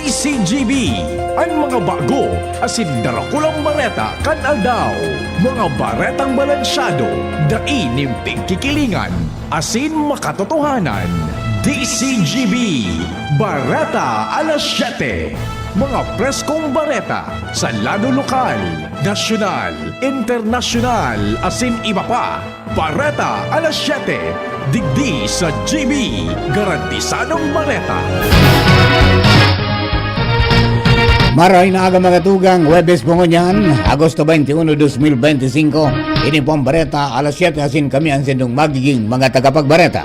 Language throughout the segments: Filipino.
DCGB, ang mga bago, asin darakulang bareta kan aldaw. Mga baretang balansyado, daing pagkikilingan, asin makatotohanan. DCGB, Bareta alas 7. Mga preskong bareta sa lado lokal, nasyonal, internasyonal, asin iba pa. Bareta alas 7. Digdi sa GB, garantisadong bareta. Maray na aga mga tugang, Webes Pongonyan, Agosto 21, 2025. Ini po ang bareta, alas 7 asin kami ang sindong magiging mga tagapagbareta.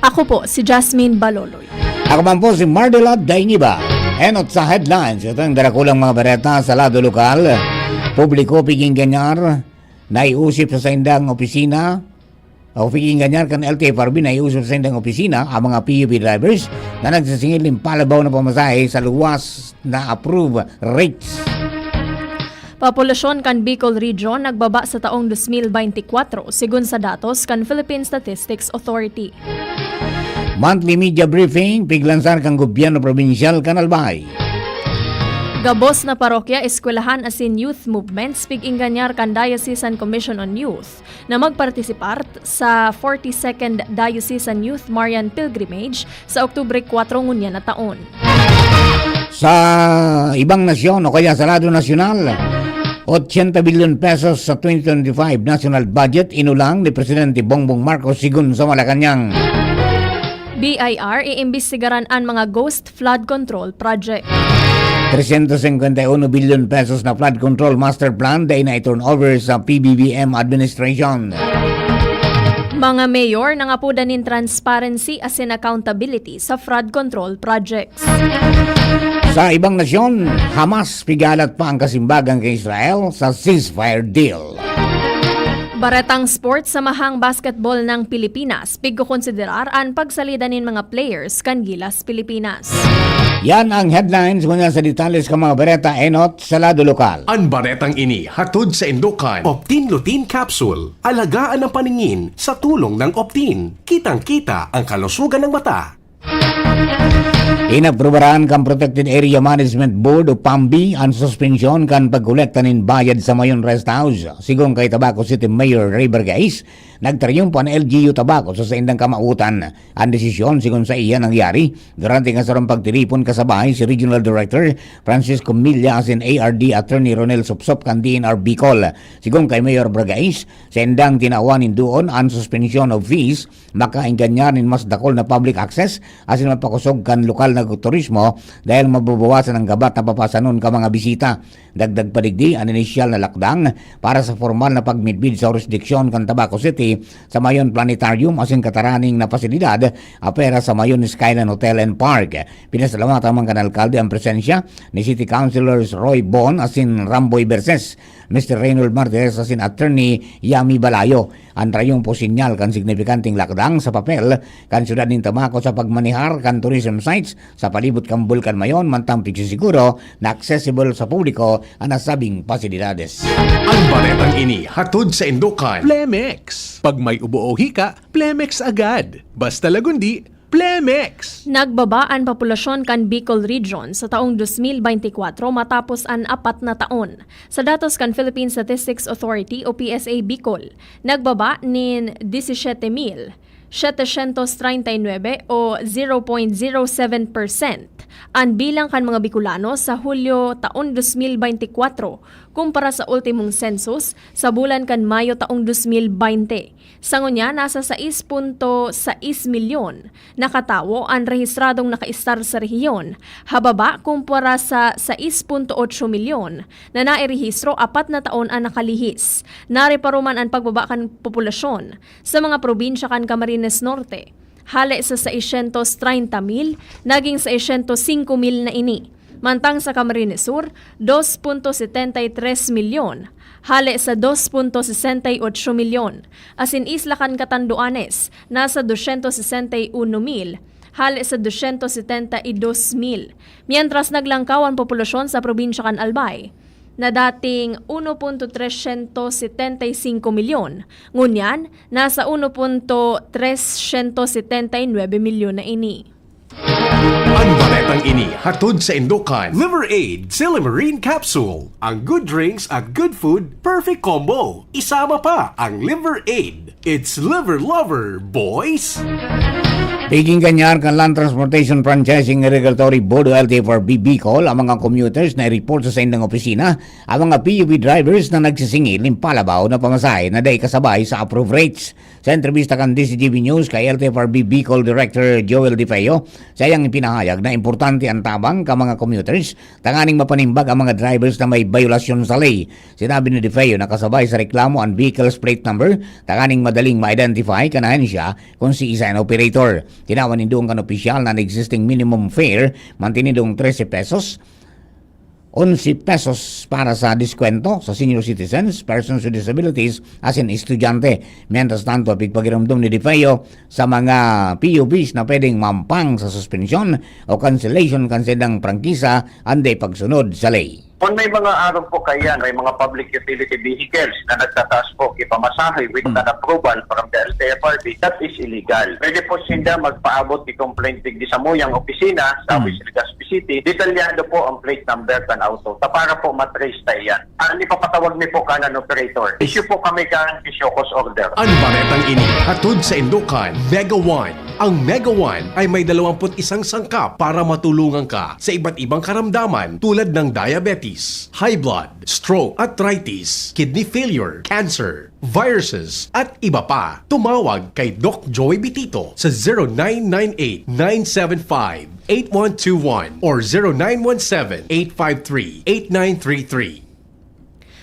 Ako po, si Jasmine Baloloy. Ako man po si Mardela Dainiba. Enot sa headlines, ito ang darakulang mga bareta sa lado lokal. Publiko piging ganyar, naiusip sa indang opisina, o piging ganyar kan LTFRB naiusip sa indang opisina ang mga PUP drivers na nagsasingil ng palabaw na pamasahe sa luwas na approve rates. Populasyon kan Bicol Region nagbaba sa taong 2024 sigun sa datos kan Philippine Statistics Authority. Monthly media briefing, piglansar kang gobyerno probinsyal kan Albay. Gabos na parokya, eskwelahan asin youth movements pig-inganyar kan Diocesan Commission on Youth na magpartisipar sa 42nd Diocesan Youth Marian Pilgrimage sa Oktubre 4 ngunya na taon. Sa ibang nasyon o kaya sa lado nasyonal, 80 billion pesos sa 2025 national budget inulang ni Presidente Bongbong Marcos sigun sa Malacanang. BIR iimbestigaran ang mga ghost flood control project. 351 billion pesos na flood control master plan dahil na i-turnover sa PBBM administration. Mga mayor nangapudan nin transparency asin accountability sa flood control projects. Sa ibang nasyon, Hamas pigalat pa ang kasimbagan kay Israel sa ceasefire deal. Baretang sports samahang basketball ng Pilipinas pigkukonsiderar ang pagsalida nin mga players kan Gilas Pilipinas. Yan ang headlines muna sa detalles ka mga bareta enot sa lado lokal. Ang baretang ini hatod sa Indokan. Optin Lutein Capsule. Alagaan ang paningin sa tulong ng Optin. Kitang-kita ang kalusugan ng mata. Inaprobaran kan Protected Area Management Board o PAMBI ang suspensyon kan pagkolekta nin bayad sa Mayon Rest House. Sigong kay Tabaco City Mayor Ray Bergais, nagtaryumpo ang LGU Tabaco sa indang kamautan. Ang desisyon sigon sa iya nangyari, durante nga sarang pagtiripon kasabay si Regional Director Francisco Milla asin ARD Attorney Ronel Sopsop kan DNR Bicol. Sigong kay Mayor Bergais, sa indang tinawanin doon ang suspension of fees, makainganyanin mas dakol na public access asin mapakusog kan lokal na turismo dahil mababawasan ang gabat na papasanon ka mga bisita. Dagdag padigdi ang inisyal na lakdang para sa formal na pagmidbid sa jurisdiksyon kan Tabaco City sa Mayon Planetarium asin kataraning na pasilidad apera sa Mayon Skyline Hotel and Park. Pinasalamatan man kan alkalde ang presensya ni City Councilors Roy Bon asin Ramboy Berses, Mr. Reynold Martinez asin Attorney Yami Balayo. Andrayong po sinyal kan signifikanting lakdang sa papel kan syudad nin Tabaco sa pagmanihar kan tourism sites sa palibot kang Bulkan Mayon mantang siguro na accessible sa publiko ang nasabing pasilidades. Ang baretang ini hatod sa Indokan. Plemex. Pag may ubo o hika, Plemex agad. Basta lagundi, Plemex. Nagbaba ang populasyon kan Bicol Region sa taong 2024 matapos ang 4 na taon. Sa datos kan Philippine Statistics Authority o PSA Bicol, nagbaba nin 17,739 o 0.07% ang bilang kan mga Bicolano sa Hulyo taon 2024 kumpara sa ultimong census sa bulan kan Mayo taong 2020. Sa ngunya, nasa 6.6 milyon na katawo ang rehistradong nakaistar sa rehiyon, hababa kumpara sa 6.8 milyon na nairehistro 4 na taon ang nakalihis. Nariparuman ang pagbaba kan populasyon sa mga probinsya kan Camarines Norte. Hale sa 630,000, naging 605,000 na ini. Mantang sa Camarines Sur, 2.73 milyon. Hale sa 2.68 milyon. Asin Isla kan Catanduanes, nasa 261,000. Hale sa 272,000. Mientras naglangkaw ang populasyon sa probinsya kan Albay, na dating 1.375 milyon. Ngunyan, nasa 1.379 milyon na ini. Ang baretang baretang ini hatod sa Indocan. Liver Aid Silimarine Capsule. Ang good drinks at good food, perfect combo. Isama pa ang Liver Aid. It's liver lover, boys! Piging kanyar kan Land Transportation Franchising Regulatory Board o LTFRB Bicol ang mga commuters na i-report sa indang opisina ang mga PUV drivers na nagsisingil ng palabaw na pamasahe na day kasabay sa approved rates. Sa entrevista kan DCGV News kay LTFRB Bicol Director Joel Di Feo, sayang ipinahayag na importante ang tabang ka mga commuters tanganing mapanimbag ang mga drivers na may violasyon sa lay. Sinabi ni Di Feo na kasabay sa reklamo ang vehicle's plate number tanganing madaling ma-identify kanahan siya kung si isa ang operator. Tinawan nindong kan opisyal na existing minimum fare mantinidong 13 pesos, 11 pesos para sa diskwento sa senior citizens, persons with disabilities, as in estudyante. Mientras tanto, pagpagiramdom ni Di Feo sa mga PUVs na pwedeng mampang sa suspensyon o cancellation kansedang prangkisa anday pagsunod sa ley. Kung may mga araw po kayan, may mga public utility vehicles na nagtataas po ipamasahe with an approval from the LTFRB, that is illegal. Pwede po sila magpaabot ni complaint digdi sa muyang opisina sa Legazpi City. Detalyado po ang plate number kan auto. Para po matrace tayo yan. Ang ipapatawag ni po kanan operator, issue po kami kan issue cause order. Ang baretang ini hatod sa Indocan, Mega One. Ang Mega One ay may 21 sangkap para matulungan ka sa iba't ibang karamdaman tulad ng diabetes, high blood, stroke, arthritis, kidney failure, cancer, viruses, at iba pa. Tumawag kay Doc Joey Bitito sa 0998-975-8121 or 0917-853-8933.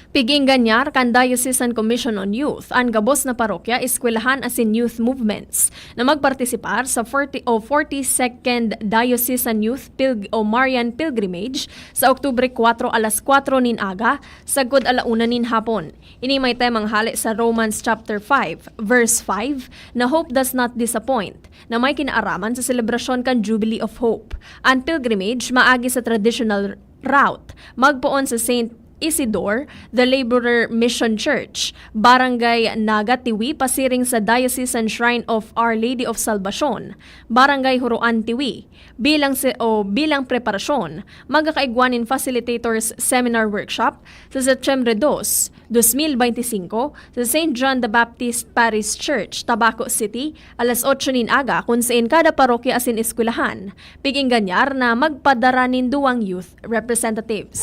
Piging ganyar kan Diocesan Commission on Youth ang gabos na parokya, eskwelahan asin youth movements na magpartisipar sa 42nd Diocesan Youth Marian Pilgrimage sa Oktubre 4 alas 4 nin aga sagod alauna nin hapon. Ini may temang hali sa Romans chapter 5 verse 5 na hope does not disappoint na may kinaaraman sa selebrasyon kan Jubilee of Hope. Ang pilgrimage maagi sa traditional route magpoon sa St. Isidore, the Laborer Mission Church, Barangay Nagatiwi, pasiring sa Diocesan Shrine of Our Lady of Salvacion, Barangay Huruan Tiwi. Bilang preparasyon, magkakaigwanin facilitators seminar workshop sa September 2, 2025 sa St. John the Baptist Parish Church, Tabaco City, alas 8 nin aga kung saan kada parokya asin eskwelahan. Piging ganyar na magpadara nin duwang youth representatives.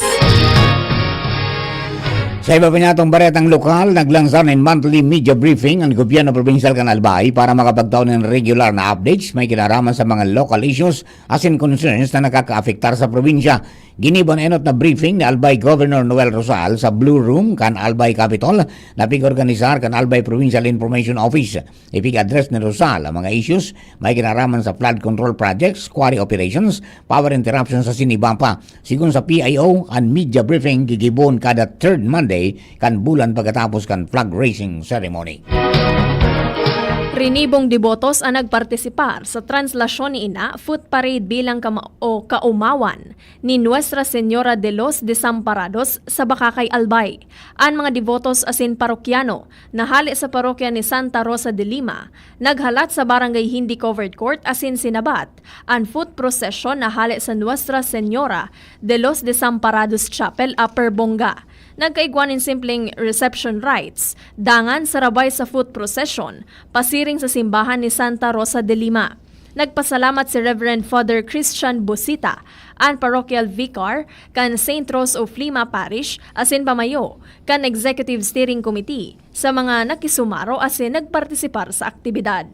Sa iba pa natong baretang lokal, naglansar ng monthly media briefing ang Gobyerno Provincial kan Albay para makapagtaon ng regular na updates may kinaraman sa mga local issues asin concerns na nakakaafektar sa probinsya. Giniban enot na briefing ni Albay Governor Noel Rosal sa Blue Room kan Albay Capitol na pig-organisar kan Albay Provincial Information Office. Ipig-address ni Rosal ang mga issues may kinaraman sa flood control projects, quarry operations, power interruptions sa Sinibampa. Sigun sa PIO, ang media briefing gigibon kada third Monday kan bulan pagkatapos kan flag raising ceremony. Rinibong debotos ang nagpartisipar sa translasyon ni Ina foot parade bilang kaumawan ni Nuestra Señora de los Desamparados sa Bakakay, Albay. Ang mga debotos asin parokyano na hali sa parokya ni Santa Rosa de Lima naghalat sa barangay Hindi Covered Court asin sinabat ang foot procession na hali sa Nuestra Señora de los Desamparados Chapel, Upper Bonga. Nagkaigwanin simpleng reception rites, dangan sarabay sa foot procession, pasiring sa simbahan ni Santa Rosa de Lima. Nagpasalamat si Reverend Father Christian Busita, ang parochial vicar kan St. Rose of Lima Parish, asin pamayo, kan Executive Steering Committee, sa mga nakisumaro asin nagpartisipar sa aktibidad.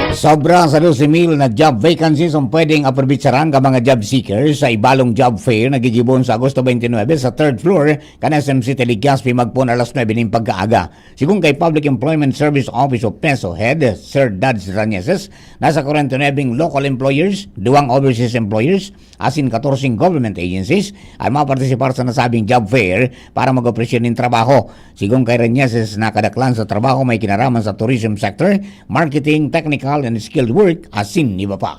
Sobra sa 12,000 na job vacancies ang pwedeng aparbitsaran ka mga job seekers sa ibalong job fair na gigibon sa Agosto 29 sa 3rd floor kan SM City Legazpi magpon alas 9 ng pagkaaga. Sigun kay Public Employment Service Office of Peso Head, Sir Dads Ranieses, nasa 49 local employers, 2 overseas employers, asin 14 government agencies ay mapartisipar sa nasabing job fair para mag-operasyon ng trabaho. Sigun kay Ranieses na kadaklan sa trabaho may kinaraman sa tourism sector, marketing, technical and skilled work, asin iba pa.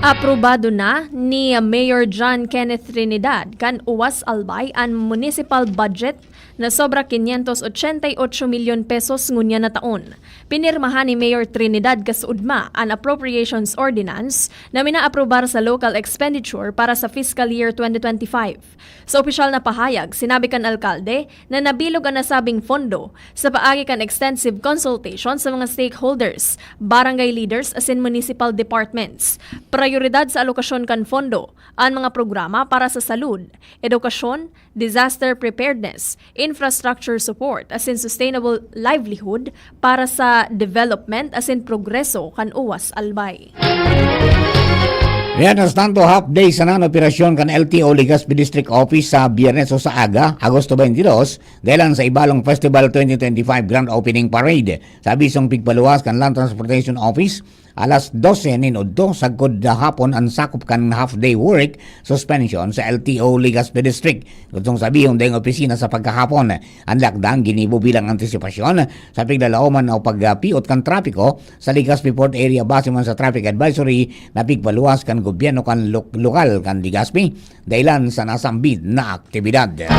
Aprobado na ni Mayor John Kenneth Trinidad kan Uwas Albay ang municipal budget na sobra 588 milyon pesos ngunya na taon. Pinirmahan ni Mayor Trinidad kasudma ang Appropriations Ordinance na minaaprobar sa local expenditure para sa fiscal year 2025. Sa opisyal na pahayag, sinabi kan alkalde na nabilog ang nasabing pondo sa paagi kan extensive consultation sa mga stakeholders, barangay leaders as in municipal departments. Prioridad sa alokasyon kan pondo ang mga programa para sa salud, edukasyon, disaster preparedness, infrastructure support as in sustainable livelihood para sa development as in progreso kan Uwas Albay. Mientras tanto, half day sa operasyon kan LTO Legazpi District Office sa Biyernes o sa Aga, Agosto 22, dahilan sa Ibalong Festival 2025 Grand Opening Parade. Sa abisong pigpaluwas kan Land Transportation Office, alas 12 ninudto sagkod hapon ang sakop kan half-day work suspension sa LTO Legazpi District. Gustong sabihin ding opisina sa pagkahapon, ang lakdang ginibo bilang antisipasyon sa piglalauman o pagpiot kan trapiko sa Legazpi Port Area base man sa traffic advisory na pigpaluwas kan gobyerno kan lokal kan Legazpi dahilan sa nasambid na aktibidad.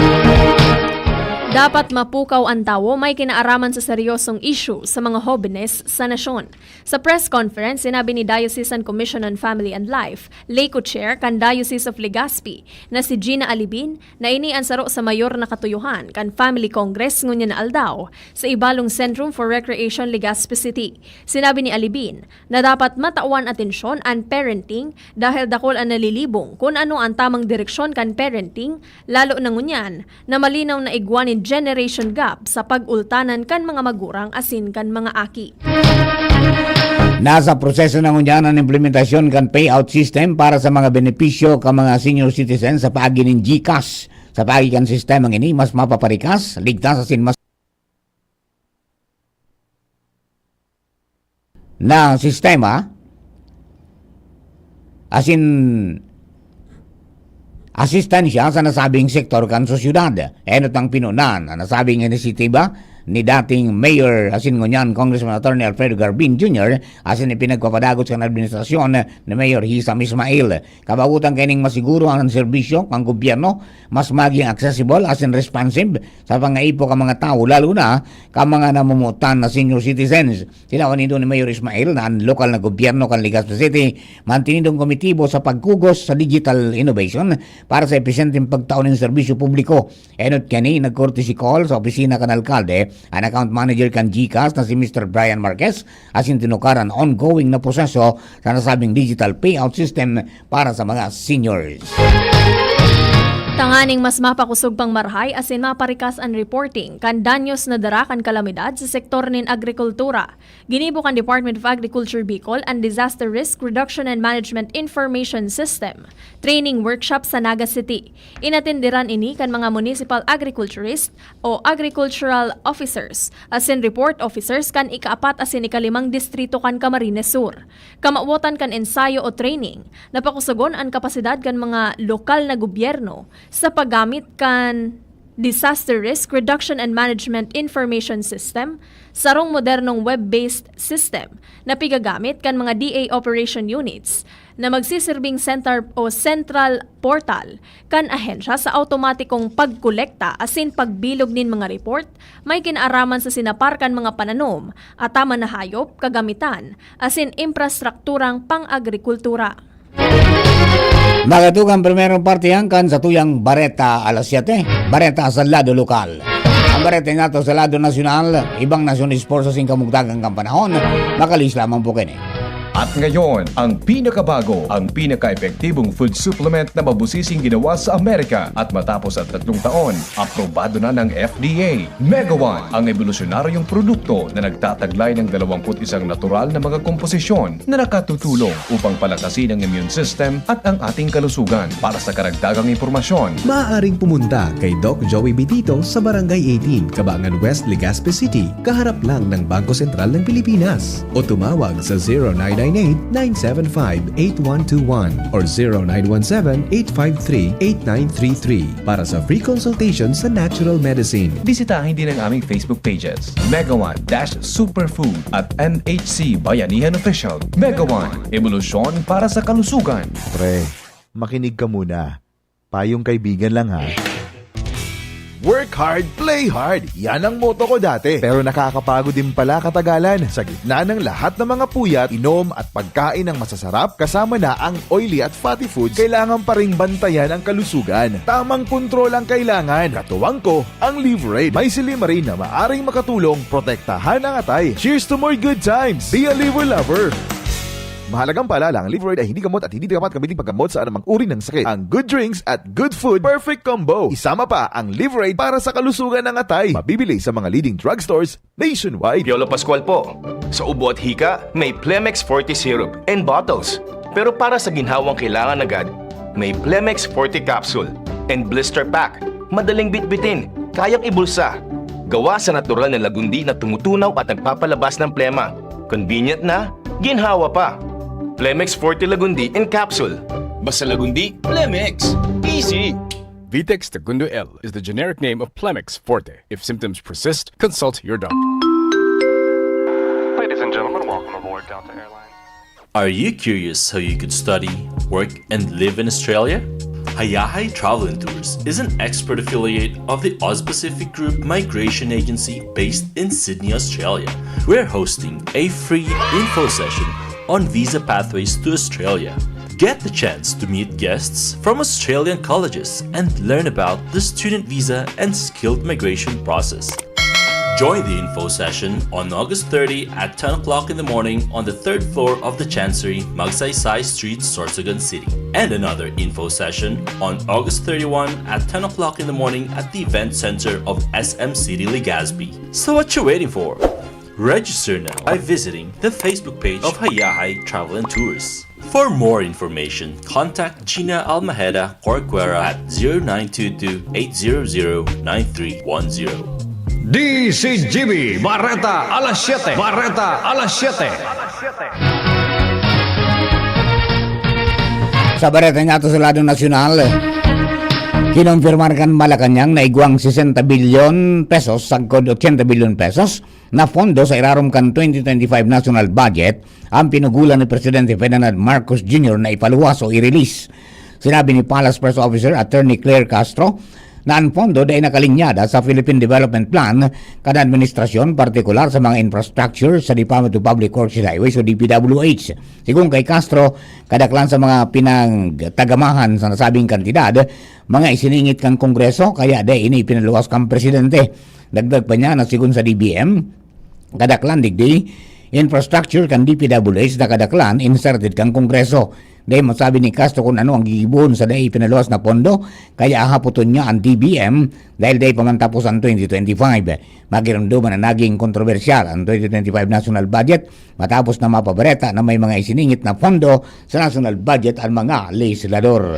Dapat mapukaw ang tao may kinaaraman sa seryosong issue sa mga hobines sa nasyon. Sa press conference, sinabi ni Diocesan Commission on Family and Life, lay co-chair kan Diocese of Legazpi na si Gina Alibin na iniansaro sa mayor na katuyuhan kan Family Congress ngunya na aldaw sa Ibalong Centrum for Recreation Legazpi City. Sinabi ni Alibin na dapat matawan atensyon ang parenting dahil dakol ang nalilibong kung ano ang tamang direksyon kan parenting, lalo na ngunyan na malinaw na igwanin generation gap sa pag-ultanan kan mga magurang asin kan mga aki. Nasa proseso na ngunyan ang implementasyon kan payout system para sa mga benepisyo ka mga senior citizens sa paagi ng GCash. Sa paagi kan sistema ini mas mapaparikas, ligtas asin mas na sistema asin asistansya sa nasabing sektor kan sosyudad. Enot ang pinunan ang nasabing inisiatiba ni dating Mayor asin ngunyan Congressman Attorney Alfredo Garbin Jr. asin ipinagpapadagot sa administrasyon ni Mayor Hisam Ismail. Kabagutan kining masiguro ang serbisyo ng gobyerno mas maging accessible asin responsive sa pangaipo ka mga tao lalo na ka mga namumutan na senior citizens. Tilawan nito ni Mayor Ismail na ang lokal na gobyerno kan Legazpi City mantinidong komitibo sa pagkugos sa digital innovation para sa epesyenteng pagtaon ng serbisyo publiko. Enot kani nag-courtesy call sa opisina kan alkalde ang account manager kan GCash na si Mr. Brian Marquez asin tinukaran ongoing na proseso sa nasabing digital payout system para sa mga seniors. Tanganing mas mapakusog pang marhay asin maparikas ang reporting kan danyos na dara kan kalamidad sa sektor nin agrikultura. Ginibo kan Department of Agriculture Bicol ang Disaster Risk Reduction and Management Information System training workshop sa Naga City. Inatindiran ini kan mga municipal agriculturist o agricultural officers asin report officers kan ikaapat asin ikalimang distrito kan Camarines Sur. Kamauotan kan ensayo o training napakusogon ang kapasidad kan mga lokal na gobyerno sa paggamit kan Disaster Risk Reduction and Management Information System, sarong modernong web-based system na pigagamit kan mga DA operation units na magsisirbing center o central portal kan ahensya sa automatikong pagkolekta asin pagbilog nin mga report, may kinaaraman sa sinapar kan mga pananom at tama na hayop, kagamitan, asin infrastrukturang pang-agrikultura. Magatugang primerong partihan kan sa tuyang Bareta alas 7, Bareta sa lado lokal. Ang Bareta nato sa lado nasyonal, ibang nasyon sports sa singkamugdagang kampanahon, makalis lamang po kini. At ngayon, ang pinakabago, ang pinaka-epektibong food supplement na mabusising ginawa sa Amerika at matapos at 3 taon, aprobado na ng FDA. Mega One, ang evolusyonaryong produkto na nagtataglay ng 21 natural na mga komposisyon na nakatutulong upang palakasin ang immune system at ang ating kalusugan. Para sa karagdagang impormasyon, maaaring pumunta kay Doc Joey Bitito sa Barangay 18, Cabangan West, Legazpi City, kaharap lang ng Bangko Sentral ng Pilipinas. O tumawag sa 0998 0998-975-8121 or 0917-853-8933 para sa free consultation sa natural medicine. Bisitahin din ang aming Facebook pages, Mega One Superfood at NHC Bayanihan Official. Mega One, ebolusyon para sa kalusugan. Pre, makinig ka muna. Payong kaibigan lang ha. Work hard, play hard. Yan ang motto ko dati. Pero nakakapagod din pala katagalan. Sa gitna ng lahat ng mga puyat, inom at pagkain ng masasarap kasama na ang oily at fatty foods, kailangan pa ring bantayan ang kalusugan. Tamang kontrol ang kailangan. Katuwang ko, ang Liverade. May Silimarin na maaring makatulong protektahan ang atay. Cheers to more good times. Be a liver lover. Mahalagang paalala, ang Liverade ay hindi gamot at hindi dapat gamitin paggamot sa anumang uri ng sakit. Ang good drinks at good food, perfect combo. Isama pa ang Liverade para sa kalusugan ng atay. Mabibili sa mga leading drugstores nationwide. Piolo Pascual po. Sa ubo at hika, may Plemex Forte Syrup and bottles. Pero para sa ginhawang kailangan agad, may Plemex Forte Capsule and Blister Pack. Madaling bitbitin, kayang ibulsa. Gawa sa natural na lagundi na tumutunaw at nagpapalabas ng plema. Convenient na, ginhawa pa. Plemex Forte Lagundi in Capsule. Basta Lagundi, Plemex. Easy! Vitex Segundo L is the generic name of Plemex Forte. If symptoms persist, consult your doctor. Ladies and gentlemen, welcome aboard Delta Airlines. Are you curious how you could study, work, and live in Australia? Hayahay Travel and Tours is an expert affiliate of the Oz-Pacific Group Migration Agency based in Sydney, Australia. We're hosting a free info session on visa pathways to Australia. Get the chance to meet guests from Australian colleges and learn about the student visa and skilled migration process. Join the info session on August 30 at 10 o'clock in the morning on the 3rd floor of the Chancery, Magsaysay Street, Sorsogon City. And another info session on August 31 at 10 o'clock in the morning at the Event Center of SM City, Legazpi. So what you waiting for? Register now by visiting the Facebook page of Hayahay Travel and Tours. For more information, contact Gina Almaheda Corcuera at 0922-800-9310. DCGB Barreta alas 7. Barreta alas 7. Sa bareta nga ito sa ladong nasyonal, kinumpirmar kan Malacanang na igwang 60 bilyon pesos, sagkod 80 bilyon pesos na pondo sa irarom kan 2025 national budget ang pinugulan ni Presidente Ferdinand Marcos Jr. na ipaluwas o i-release. Sinabi ni Palace Press Officer Attorney Claire Castro na ang pondo ay nakalinyada sa Philippine Development Plan kada administrasyon, partikular sa mga infrastructure sa Department of Public Works and Highways o DPWH. Sigung kay Castro, kadaklan sa mga pinagtagamahan sa nasabing kantidad, mga isiningit kang Kongreso, kaya ini pinaluwas kang Presidente. Dagdag pa niya na sigun sa DBM, kadaklan digdi, infrastructure kan DPWH na kadaklan inserted kang Kongreso. Dahil masabi ni Castro kung ano ang gigibon sa dahil pinaluwas na pondo, kaya haputon niya ang DBM dahil dahil pamantapos ang 2025. Magiramduman na naging kontrobersyal ang 2025 national budget matapos na mapabareta na may mga isiningit na pondo sa national budget ang mga legislador.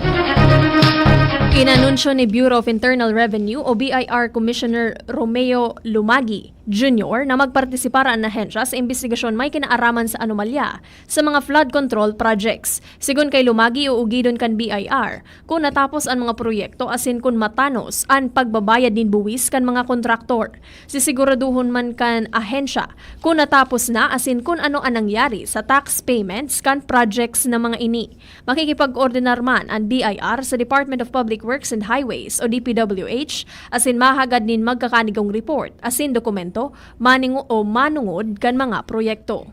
Inanunsyo ni Bureau of Internal Revenue o BIR Commissioner Romeo Lumagi Jr. na magpartisipara ang ahensya sa investigasyon may kinaaraman sa anomalya sa mga flood control projects. Sigun kay Lumagi, uugidon kan BIR kung natapos ang mga proyekto asin kung matanos ang pagbabayad din buwis kan mga kontraktor. Sisiguraduhon man kan ahensya kung natapos na asin kung ano ang nangyari sa tax payments kan projects na mga ini. Makikipag-ordinar man ang BIR sa Department of Public Works and Highways o DPWH asin mahagad nin magkakanigong report asin dokumento maningo o manungod kan mga proyekto.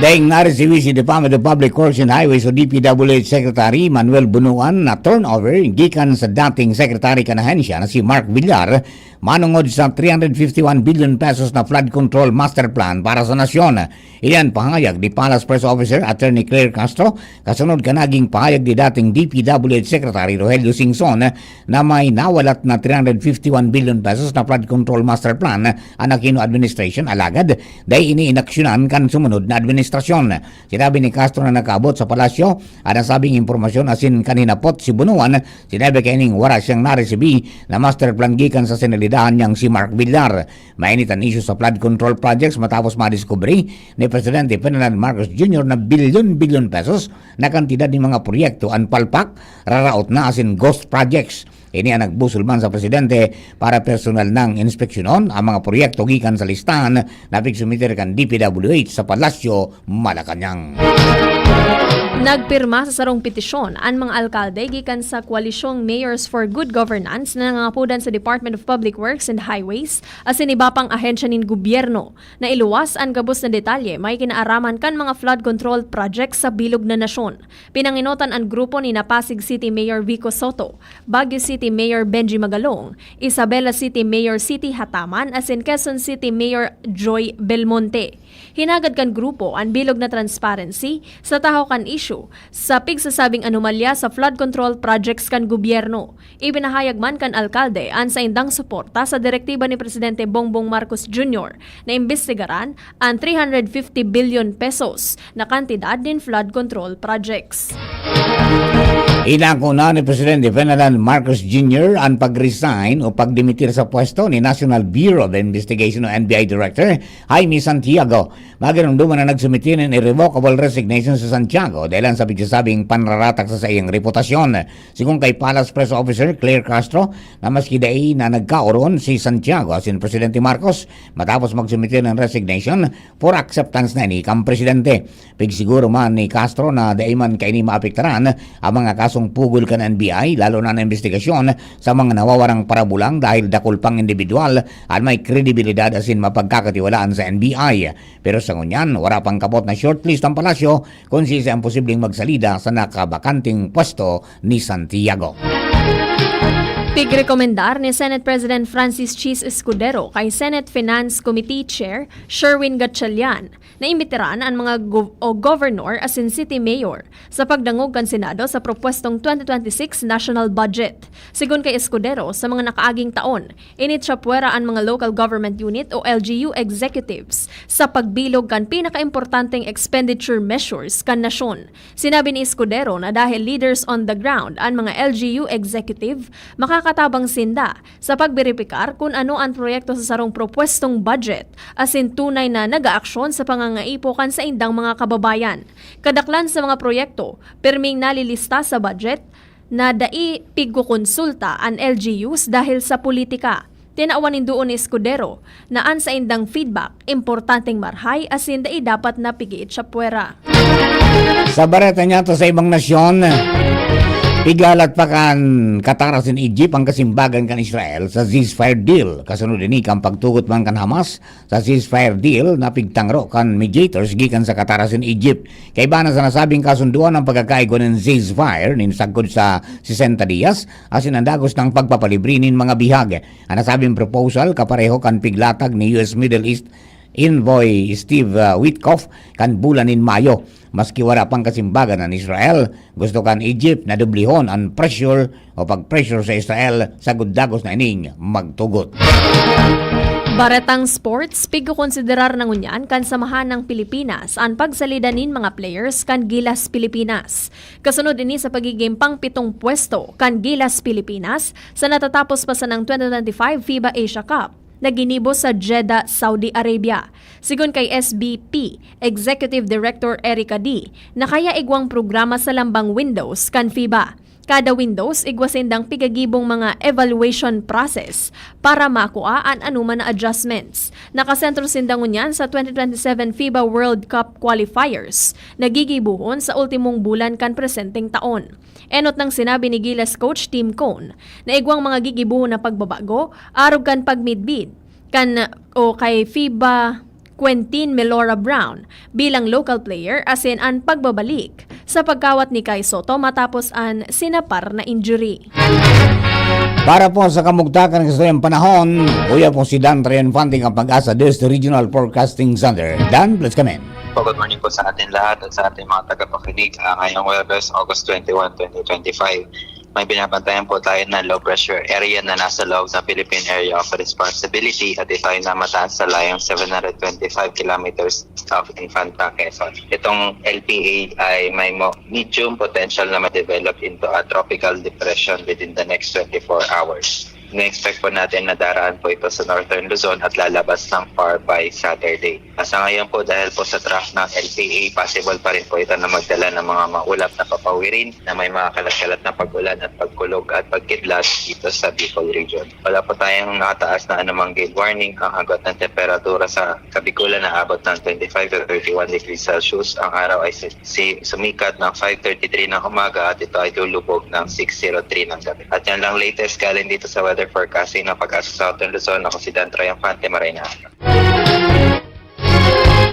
Daing na-receive si Department of Public Works and Highways o DPWH Secretary Manuel Bunuan na turnover gikan sa dating Secretary kanahensya na si Mark Villar manungod sa 351 billion pesos na flood control master plan para sa nasyon. Iyan pahayag ni Palace Press Officer Attorney Claire Castro kasunod ka naging pahayag ni dating DPWH Secretary Rogelio Singson na may nawalat na 351 billion pesos na flood control master plan ang Aquino administration alagad dahil ini inaksyonan kan sumunod na administration. administrasyon. Sinabi ni Castro na nakaabot sa palasyo at ang sabing impormasyon asin kanina pot si Bunuan, sinabi kaning wala siyang naresibi na master plan gikan sa sinalidahan niyang si Mark Villar. Mainit ang issue sa flood control projects matapos madiskubre ni Presidente Ferdinand Marcos Jr. na bilyon-bilyon pesos na kantidad ng mga proyekto ang palpak, raraot na asin ghost projects. Ini ang nagbusulman sa Presidente para personal ng inspeksyonon ang mga proyekto gikan sa listahan na pigsumiter kan DPWH sa Palasyo, Malacanang. Nagpirma sa sarong petisyon ang mga alkalde gikan sa koalisyong Mayors for Good Governance na nangangapudan sa Department of Public Works and Highways asin iba pang ahensya nin gobyerno na iluwas ang gabos na detalye may kinaaraman kan mga flood control projects sa bilog na nasyon. Pinanginotan ang grupo ni Pasig City Mayor Vico Soto, Baguio City Mayor Benji Magalong, Isabela City Mayor City Hataman asin Quezon City Mayor Joy Belmonte. Hinagad kan grupo ang bilog na transparency sa taho kan issue sa pigsasabing anomalya sa flood control projects kan gobyerno. Ibinahayag man kan alkalde ang sa indang suporta sa direktiba ni Presidente Bongbong Marcos Jr. na imbestigaran ang 350 billion pesos na kantidad din flood control projects. Inako na ni Presidente Ferdinand Marcos Jr. ang pag-resign o pagdimitir sa pwesto ni National Bureau of Investigation o NBI Director Jaime Santiago. Maginumduman na nagsumiti ng irrevocable resignation sa Santiago dahil sa pigsasabing panraratak sa iyang reputasyon. Sigung kay Palace Press Officer Claire Castro na maski dai na nagkaoron si Santiago asin Presidente Marcos matapos magsumiti ng resignation for acceptance na ni kang Presidente. Pigsiguro man ni Castro na dai man kay ni maapektaran ang mga kasong pugol kan NBI lalo na investigasyon sa mga nawawarang parabulang dahil dakol pang individual at may kredibilidad asin mapagkakatiwalaan sa NBI. Pero sa ngunyan, wala pang kapot na shortlist ang palasyo kung siya ang posibleng magsalida sa nakabakanting pwesto ni Santiago. Tigrekomendar ni Senate President Francis Chis Escudero kay Senate Finance Committee Chair Sherwin Gatchalian na imbitiran ang mga governor asin city mayor sa pagdangog kan Senado sa propwestong 2026 national budget. Sigun kay Escudero, sa mga nakaaging taon, init siya puwera ang mga local government unit o LGU executives sa pagbilog kan pinakaimportanteng expenditure measures kan nasyon. Sinabi ni Escudero na dahil leaders on the ground ang mga LGU executive, makakatabang sinda sa pagberipikar kung ano ang proyekto sa sarong propwestong budget asin tunay na nag-aaksyon sa pangangaipokan sa indang mga kababayan. Kadaklan sa mga proyekto, perming nalilista sa budget na dai pigkukonsulta ang LGUs dahil sa politika. Tinaawanin doon ni Escudero na an sa indang feedback, importanteng marhay asin dai dapat napigiit sa puwera. Sa bareta niya to sa ibang nasyon, pigalat pa kan Qatar asin Egypt ang kasimbagan kan Israel sa ceasefire deal. Kasunod din kang pagtugot man kan Hamas sa ceasefire deal na pigtangro kan mediators gikan sa Qatar asin Egypt. Kay bana sa nasabing kasunduan ang pagkakaigo ng ceasefire nin sagkod sa 60 días asin ang dagos ng pagpapalibre nin mga bihag. Ang nasabing proposal kapareho kan piglatag ni US Middle East Envoy Steve Witkoff kan bulan in Mayo. Maski wala pang kasimbagan ng Israel, gusto kan Egypt na dublihon ang pressure o pag-pressure sa Israel sa gudagos na ining magtugot. Baretang sports, pigkukonsiderar ng unyan kan samahan ng Pilipinas ang pagsalidanin mga players kan Gilas Pilipinas. Kasunod ini sa pagiging pang-pitong pwesto kan Gilas Pilipinas sa natatapos pa sa ng 2025 FIBA Asia Cup na ginibo sa Jeddah, Saudi Arabia. Sigun kay SBP Executive Director Erica D, na kaya igwang programa sa lambang Windows kan FIBA. Kada Windows igwasindang pigagibong mga evaluation process para makuha ang anuman na adjustments. Nakasentro sindang unyan sa 2027 FIBA World Cup qualifiers, nagigibuhon sa ultimong bulan kan presenteng taon. Enot ng sinabi ni Gilas coach Tim Cone na igwang mga gigibuhon na pagbabago arog kan pagmidbid kan o kay FIBA Quentin Melora Brown bilang local player asin ang pagbabalik sa pagkawat ni Kai Soto matapos ang sinapar na injury. Para po sa kamugtakan ng kasalayang panahon, uya po si Dan Trianfanting ang Pag-asa Des Regional Forecasting Center. Dan, please come in. Good morning po sa atin lahat at sa ating mga tagapakinig ngayong Webes, August 21, 2025. may binabantayan po tayo na low pressure area na nasa loob ng Philippine Area of Responsibility at ito ay namataas sa layong 725 kilometers south Infanta, Quezon. Itong LPA ay may medium potential na ma-develop into a tropical depression within the next 24 hours. Na-expect po natin na daraan po ito sa Northern Luzon at lalabas ng PAR by Saturday. Sa ngayon po dahil po sa track ng LPA, possible pa rin po ito na magdala ng mga maulap na papawirin na may mga kalat-kalat na pag-ulan at pagkulog at pagkidlat dito sa Bicol region. Wala po tayong nakataas na anumang gale warning. Ang agad ng temperatura sa Kabikulan na abot ng 25 to 31 degrees Celsius. Ang araw ay sumikat ng 5:33 ng umaga at ito ay lulubog ng 6:03 ng gabi. At yan lang latest galing dito sa weather forecasting ng Pag-asa Southern Luzon. Ako si Dan Triumphante, Marina.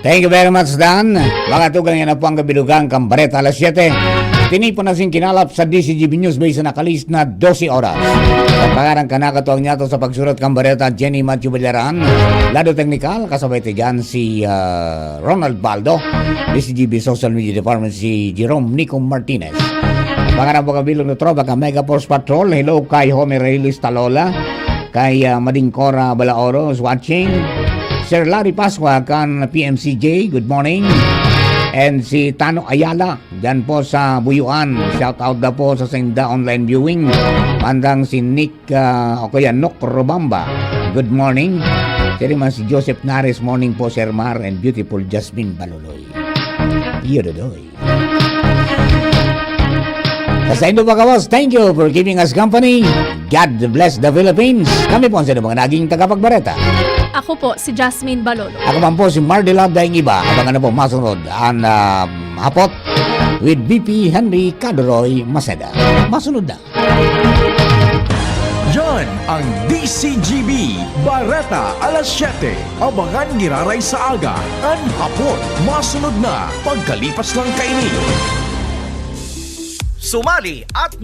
Thank you very much, Dan. Mga tugang yan na po ang kabilugang Kambareta alas 7. Tinipon na sing kinalap sa DCGB News Base na nakalis na 12 oras. Sa pangarang kanakatuang niya to sa pagsurat Kambareta, Jenny Matthew Balaran. Lado Technical, kasabay tayo dyan si Ronald Baldo. DCGB Social Media Department si Jerome Nico Martinez. Pangarang po kabilong na tropa ka Mega Force Patrol. Hello kay Homer Reyes Talola. Kay Mading Cora Balaoro is watching. Sir Larry Pasqua kan PMCJ, good morning. And si Tano Ayala, dyan po sa Buyuan. Shout out na po sa Senda Online Viewing. Pandang si Nick, o kaya Nok Robamba, good morning. Sir man si Joseph Nares, morning po Sir Mar, and beautiful Jasmine Baluloy. Yododoy. Sa Indo Bagawas, thank you for giving us company. God bless the Philippines. Kami po sa mga naging tagapagbareta. Ako po si Jasmine Balolo. Ako man po si Mardela Daing Iba. Abangan na po masunod ang hapot with BP Henry Cadoroy Maceda. Masunod na. Yan ang DCGB Bareta alas 7. Abangan giraray sa aga. Ang hapon, masunod na. Pagkalipas lang kainin. Sumali at